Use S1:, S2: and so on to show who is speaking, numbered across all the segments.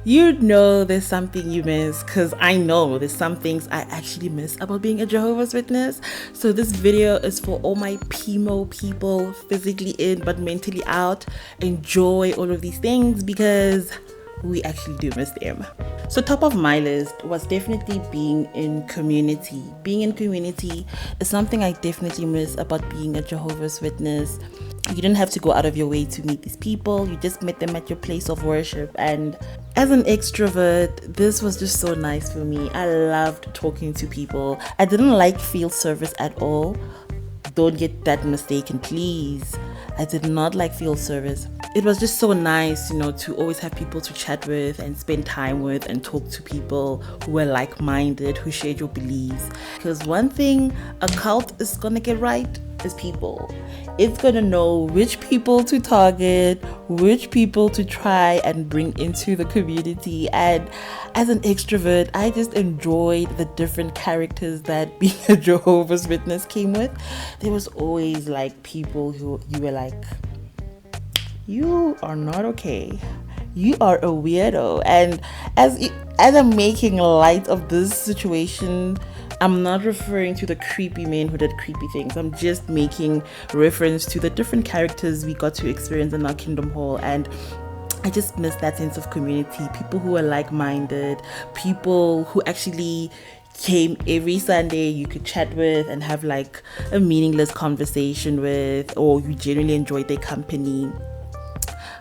S1: you know there's something you miss, because I know there's some things I actually miss about being a Jehovah's Witness. So this video is for all my PMO people, physically in but mentally out. Enjoy all of these things because we actually do miss them. So top of my list was definitely being in community. Being in community is something I definitely miss about being a Jehovah's Witness. You didn't have to go out of your way to meet these people. You just met them at your place of worship. And as an extrovert, this was just so nice for me. I loved talking to people. I didn't like field service at all. Don't get that mistaken, please. I did not like field service. It was just so nice, to always have people to chat with and spend time with and talk to people who were like-minded, who shared your beliefs. Because one thing a cult is gonna get right is people. It's gonna know which people to target, which people to try and bring into the community. And as an extrovert, I just enjoyed the different characters that being a Jehovah's Witness came with. There was always like people who you were like, you are not okay. You are a weirdo. And as I'm making light of this situation, I'm not referring to the creepy men who did creepy things. I'm just making reference to the different characters we got to experience in our Kingdom Hall. And I just miss that sense of community. People who are like-minded, people who actually came every Sunday you could chat with and have like a meaningless conversation with, or you genuinely enjoyed their company.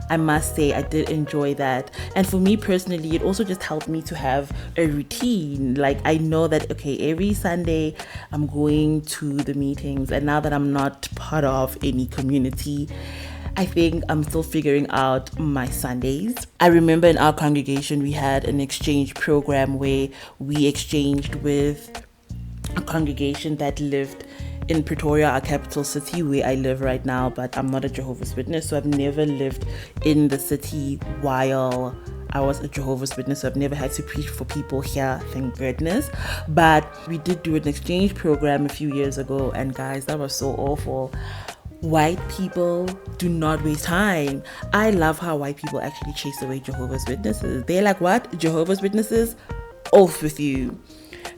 S1: I must say I did enjoy that. And for me personally, it also just helped me to have a routine. Like I know that, okay, every Sunday I'm going to the meetings, and now that I'm not part of any community, I think I'm still figuring out my Sundays. I remember in our congregation we had an exchange program where we exchanged with a congregation that lived in Pretoria, our capital city, where I live right now, but I'm not a Jehovah's Witness, so I've never lived in the city while I was a Jehovah's Witness, so I've never had to preach for people here, thank goodness. But we did do an exchange program a few years ago, and guys, that was so awful. White people do not waste time. I love how white people actually chase away Jehovah's Witnesses. They're like, what? Jehovah's Witnesses? Off with you.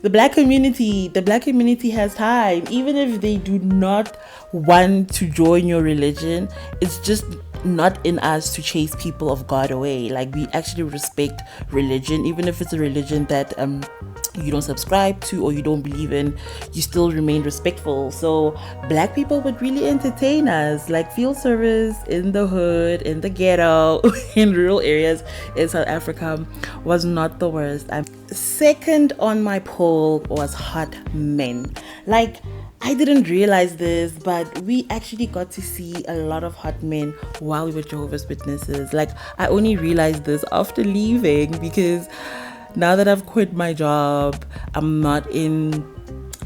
S1: The black community has time. Even if they do not want to join your religion, it's just not in us to chase people of God away. Like, we actually respect religion, even if it's a religion that you don't subscribe to or you don't believe in, you still remain respectful. So black people would really entertain us. Like field service in the hood, in the ghetto, in rural areas in South Africa was not the worst. Second on my poll was hot men. Like, I didn't realize this, but we actually got to see a lot of hot men while we were Jehovah's Witnesses. Like, I only realized this after leaving, because now that I've quit my job, I'm not in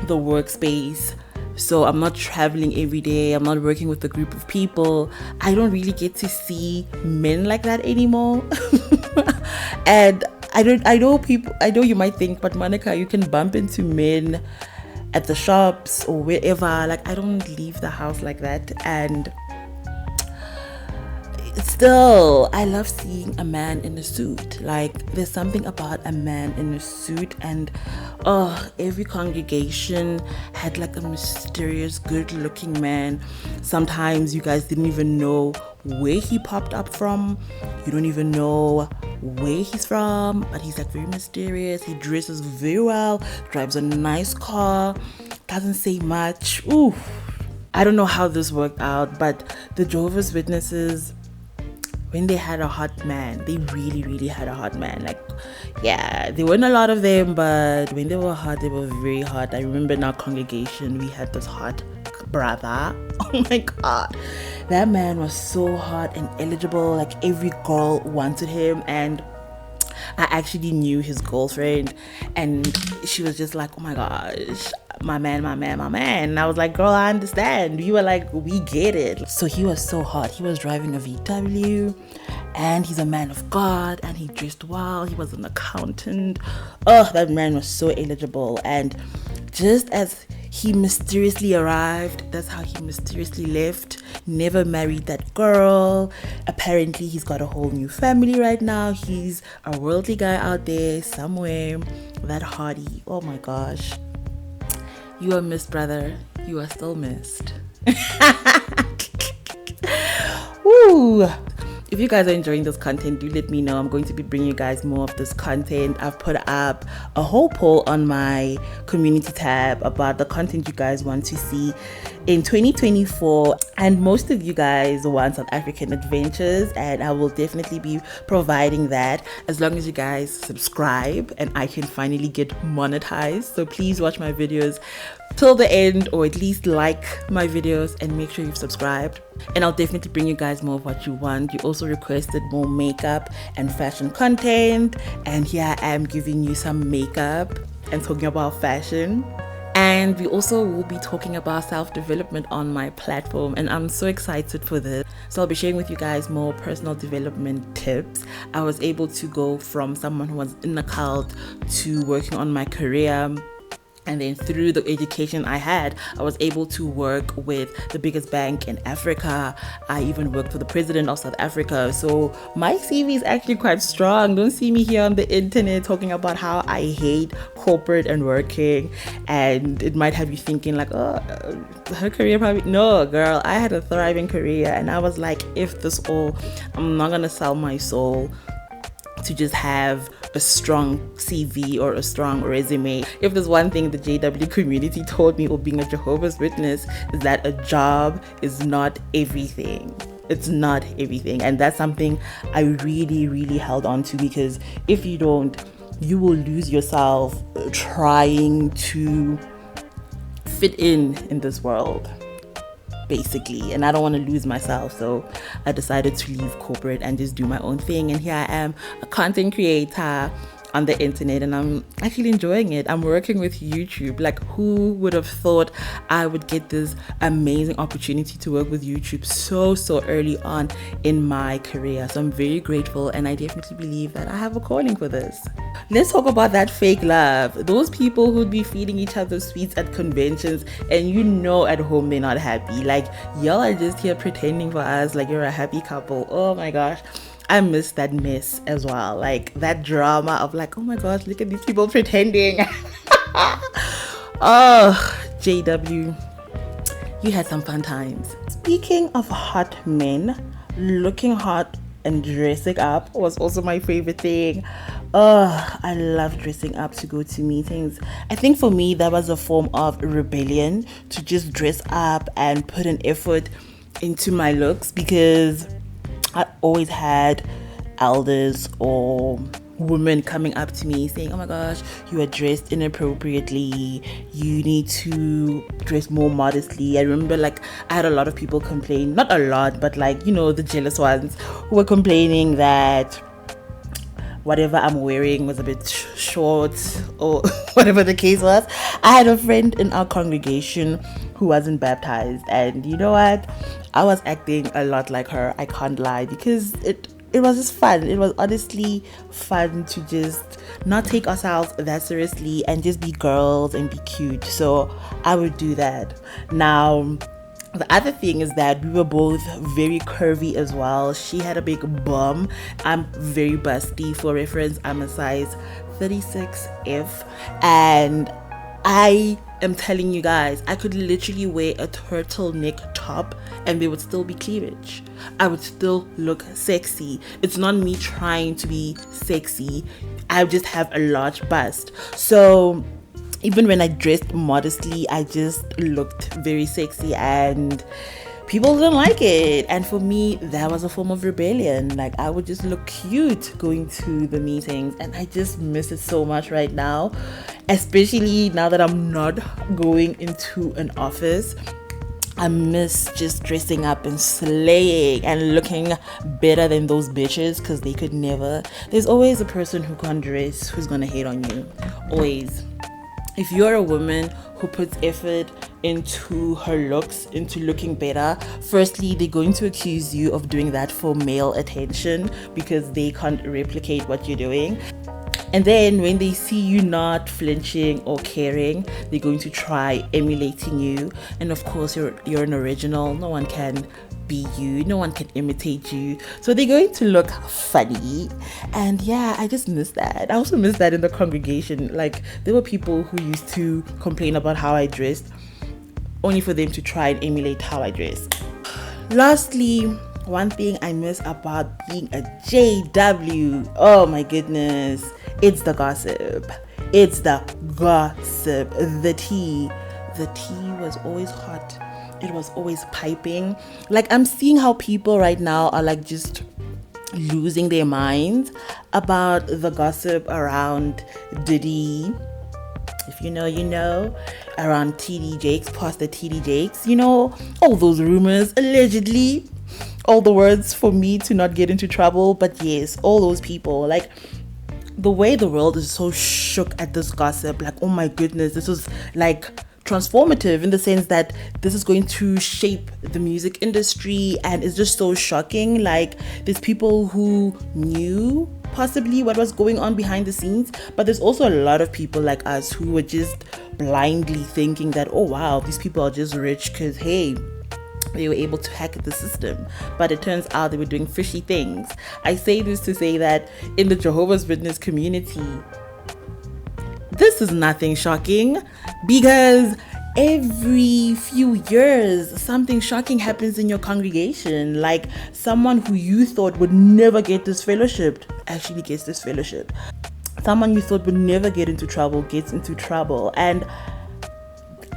S1: the workspace, so I'm not traveling every day, I'm not working with a group of people. I don't really get to see men like that anymore. And I know you might think, but Monica, you can bump into men at the shops or wherever. Like, I don't leave the house like that. And still, I love seeing a man in a suit. Like, there's something about a man in a suit. And every congregation had like a mysterious, good looking man. Sometimes you guys didn't even know where he popped up from. You don't even know where he's from, but he's like very mysterious. He dresses very well, drives a nice car, doesn't say much. Ooh, I don't know how this worked out, but the Jehovah's Witnesses, when they had a hot man, they really, really had a hot man. Like, yeah, there weren't a lot of them, but when they were hot, they were very hot. I remember in our congregation, we had this hot brother. Oh my God. That man was so hot and eligible. Like, every girl wanted him. And I actually knew his girlfriend, and she was just like, oh my gosh, my man. And I was like, girl, I understand. You were like, we get it. So he was so hot. He was driving a VW, and he's a man of God, and he dressed well. He was an accountant. Oh, that man was so eligible. And just as He mysteriously arrived. That's how he mysteriously left. Never married that girl. Apparently, he's got a whole new family right now. He's a worldly guy out there somewhere. That Hardy. Oh my gosh. You are missed, brother. You are still missed. Woo! If you guys are enjoying this content, do let me know. I'm going to be bringing you guys more of this content. I've put up a whole poll on my community tab about the content you guys want to see in 2024, and most of you guys want South African adventures, and I will definitely be providing that as long as you guys subscribe and I can finally get monetized. So please watch my videos till the end, or at least like my videos, and make sure you've subscribed, and I'll definitely bring you guys more of what you want. You also requested more makeup and fashion content, and here I am giving you some makeup and talking about fashion. And we also will be talking about self-development on my platform, and I'm so excited for this. So I'll be sharing with you guys more personal development tips. I was able to go from someone who was in the cult to working on my career. And then through the education I had, I was able to work with the biggest bank in Africa. I even worked for the president of South Africa. So my CV is actually quite strong. Don't see me here on the internet talking about how I hate corporate and working. And it might have you thinking like, oh, her career probably... No, girl, I had a thriving career. And I was like, if this all, I'm not going to sell my soul to just have a strong CV or a strong resume. If there's one thing the JW community told me, or being a Jehovah's Witness, is that a job is not everything. It's not everything. And that's something I really, really held on to, because if you don't, you will lose yourself trying to fit in this world, basically. And I don't want to lose myself, so I decided to leave corporate and just do my own thing. And here I am, a content creator on the internet, and I'm actually enjoying it. I'm working with YouTube. Like, who would have thought I would get this amazing opportunity to work with YouTube so early on in my career? So I'm very grateful, and I definitely believe that I have a calling for this. Let's talk about that fake love. Those people who'd be feeding each other sweets at conventions, and you know at home they're not happy. Like, y'all are just here pretending for us like you're a happy couple. Oh my gosh, I miss that mess as well. Like, that drama of like, oh my gosh, look at these people pretending. Oh, JW, you had some fun times. Speaking of hot men, looking hot and dressing up was also my favorite thing. I love dressing up to go to meetings. I think for me that was a form of rebellion, to just dress up and put an effort into my looks, because I always had elders or women coming up to me saying, oh my gosh, you are dressed inappropriately, you need to dress more modestly. I remember, like, I had a lot of people complain, not a lot, but like, you know, the jealous ones who were complaining that whatever I'm wearing was a bit short, or whatever the case was. I had a friend in our congregation who wasn't baptized, and you know what, I was acting a lot like her. I can't lie, because it was just fun. It was honestly fun to just not take ourselves that seriously and just be girls and be cute. So I would do that. Now, the other thing is that we were both very curvy as well. She had a big bum. I'm very busty. For reference, I'm a size 36F, and I am telling you guys, I could literally wear a turtleneck top and there would still be cleavage. I would still look sexy. It's not me trying to be sexy. I just have a large bust. So even when I dressed modestly, I just looked very sexy, and people didn't like it. And for me, that was a form of rebellion. Like, I would just look cute going to the meetings, and I just miss it so much right now, especially now that I'm not going into an office. I miss just dressing up and slaying and looking better than those bitches, because they could never. There's always a person who can't dress who's gonna hate on you. Always. If you're a woman who puts effort into her looks, into looking better, firstly, they're going to accuse you of doing that for male attention, because they can't replicate what you're doing. And then when they see you not flinching or caring, they're going to try emulating you. And of course, you're an original. No one can be you. No one can imitate you. So they're going to look funny. And yeah, I just miss that. I also miss that in the congregation. Like, there were people who used to complain about how I dressed, only for them to try and emulate how I dressed. Lastly, one thing I miss about being a JW, oh my goodness, it's the gossip. It's the gossip. The tea was always hot. It was always piping. Like, I'm seeing how people right now are like just losing their minds about the gossip around Diddy. If you know, you know. Around TD Jakes, Pastor TD Jakes, you know, all those rumors, allegedly, all the words for me to not get into trouble. But yes, all those people, like, the way the world is so shook at this gossip, like, oh my goodness, this was like transformative in the sense that this is going to shape the music industry, and it's just so shocking. Like, there's people who knew possibly what was going on behind the scenes, but there's also a lot of people like us who were just blindly thinking that, oh wow, these people are just rich because, hey, they were able to hack the system. But it turns out they were doing fishy things. I say this to say that in the Jehovah's Witness community, this is nothing shocking, because every few years something shocking happens in your congregation. Like, someone who you thought would never get this fellowship actually gets this fellowship. Someone you thought would never get into trouble gets into trouble. And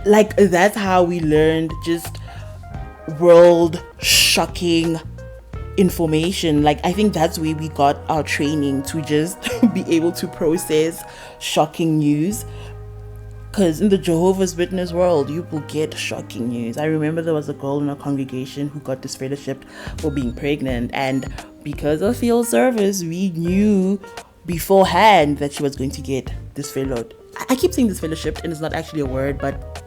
S1: like, that's how we learned just world shocking information. Like, I think that's where we got our training to just be able to process shocking news. Because in the Jehovah's Witness world, you will get shocking news. I remember there was a girl in our congregation who got disfellowshipped for being pregnant, and because of field service, we knew beforehand that she was going to get disfellowed. I keep saying disfellowshipped, and it's not actually a word, but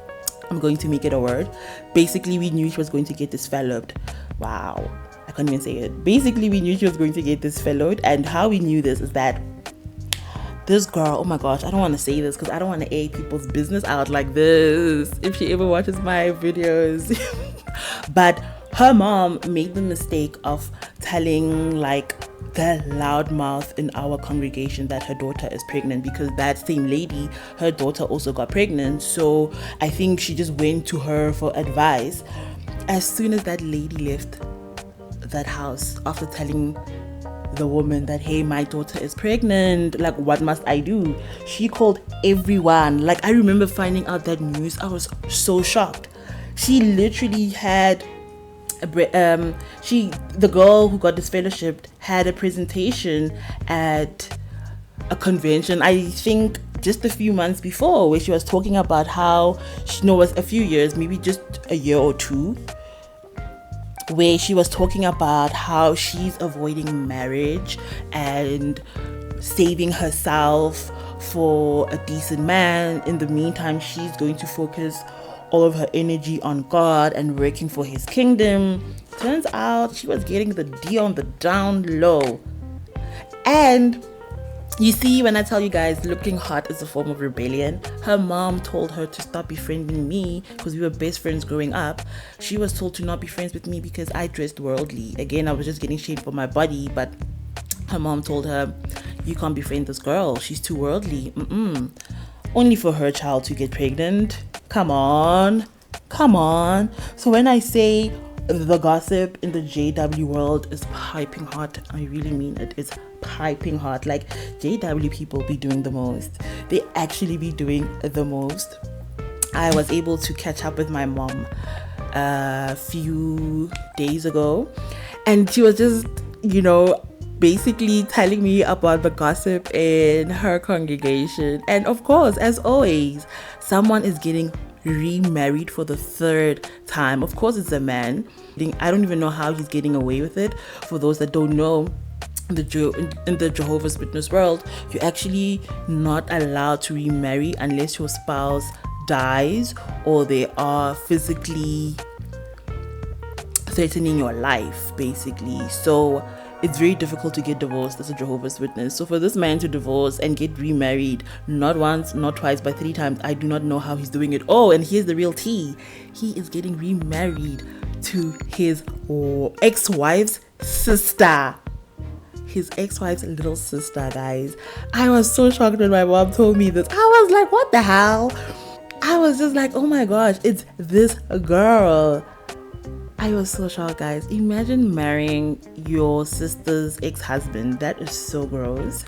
S1: I'm going to make it a word. Basically, we knew she was going to get disfellowed. Wow, I can't even say it. Basically, we knew she was going to get disfellowed, and how we knew this is that this girl, oh my gosh, I don't want to say this because I don't want to air people's business out like this if she ever watches my videos. But her mom made the mistake of telling like the loudmouth in our congregation that her daughter is pregnant, because that same lady, her daughter also got pregnant. So I think she just went to her for advice. As soon as that lady left that house after telling the woman that, hey, my daughter is pregnant, like, what must I do? She called everyone. Like, I remember finding out that news, I was so shocked. She literally had the girl who got disfellowshipped had a presentation at a convention, I think just a few months before, where she was talking about how she was a few years, maybe just a year or two, where she was talking about how she's avoiding marriage and saving herself for a decent man. In the meantime, she's going to focus all of her energy on God and working for his kingdom. Turns out she was getting the D on the down low. And you see, when I tell you guys looking hot is a form of rebellion, her mom told her to stop befriending me because we were best friends growing up. She was told to not be friends with me because I dressed worldly. Again, I was just getting shade for my body, but her mom told her, you can't befriend this girl. She's too worldly. Only for her child to get pregnant. Come on. So when I say the gossip in the JW world is piping hot, I really mean it. It's piping hot. Like, JW people be doing the most. They actually be doing the most. I was able to catch up with my mom a few days ago, and she was just, basically telling me about the gossip in her congregation. And of course, as always, someone is getting remarried for the third time. Of course, it's a man. I don't even know how he's getting away with it. For those that don't know, in the Jehovah's Witness world, you're actually not allowed to remarry unless your spouse dies or they are physically threatening your life, basically. So it's very difficult to get divorced as a Jehovah's Witness. So for this man to divorce and get remarried, not once, not twice, but 3 times, I do not know how he's doing it. Oh, and here's the real tea. He is getting remarried to his ex-wife's sister. His ex-wife's little sister, guys. I was so shocked when my mom told me this. I was like, what the hell? I was just like, oh my gosh, it's this girl. I was so shocked, guys. Imagine marrying your sister's ex-husband. That is so gross.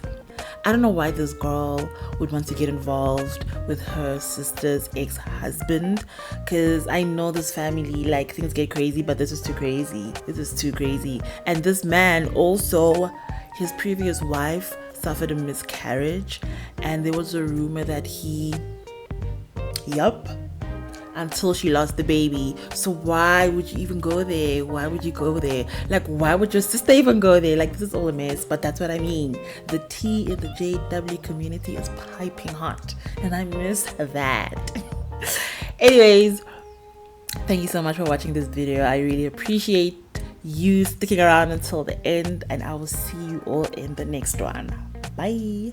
S1: I don't know why this girl would want to get involved with her sister's ex-husband, because I know this family, like, things get crazy, but this is too crazy. This is too crazy. And this man also, his previous wife suffered a miscarriage, and there was a rumor that until she lost the baby. So why would you even go there? Why would you go there? Like, why would your sister even go there? Like, this is all a mess, but that's what I mean. The tea in the JW community is piping hot, and I miss that. Anyways, thank you so much for watching this video. I really appreciate you sticking around until the end, and I will see you all in the next one. Bye.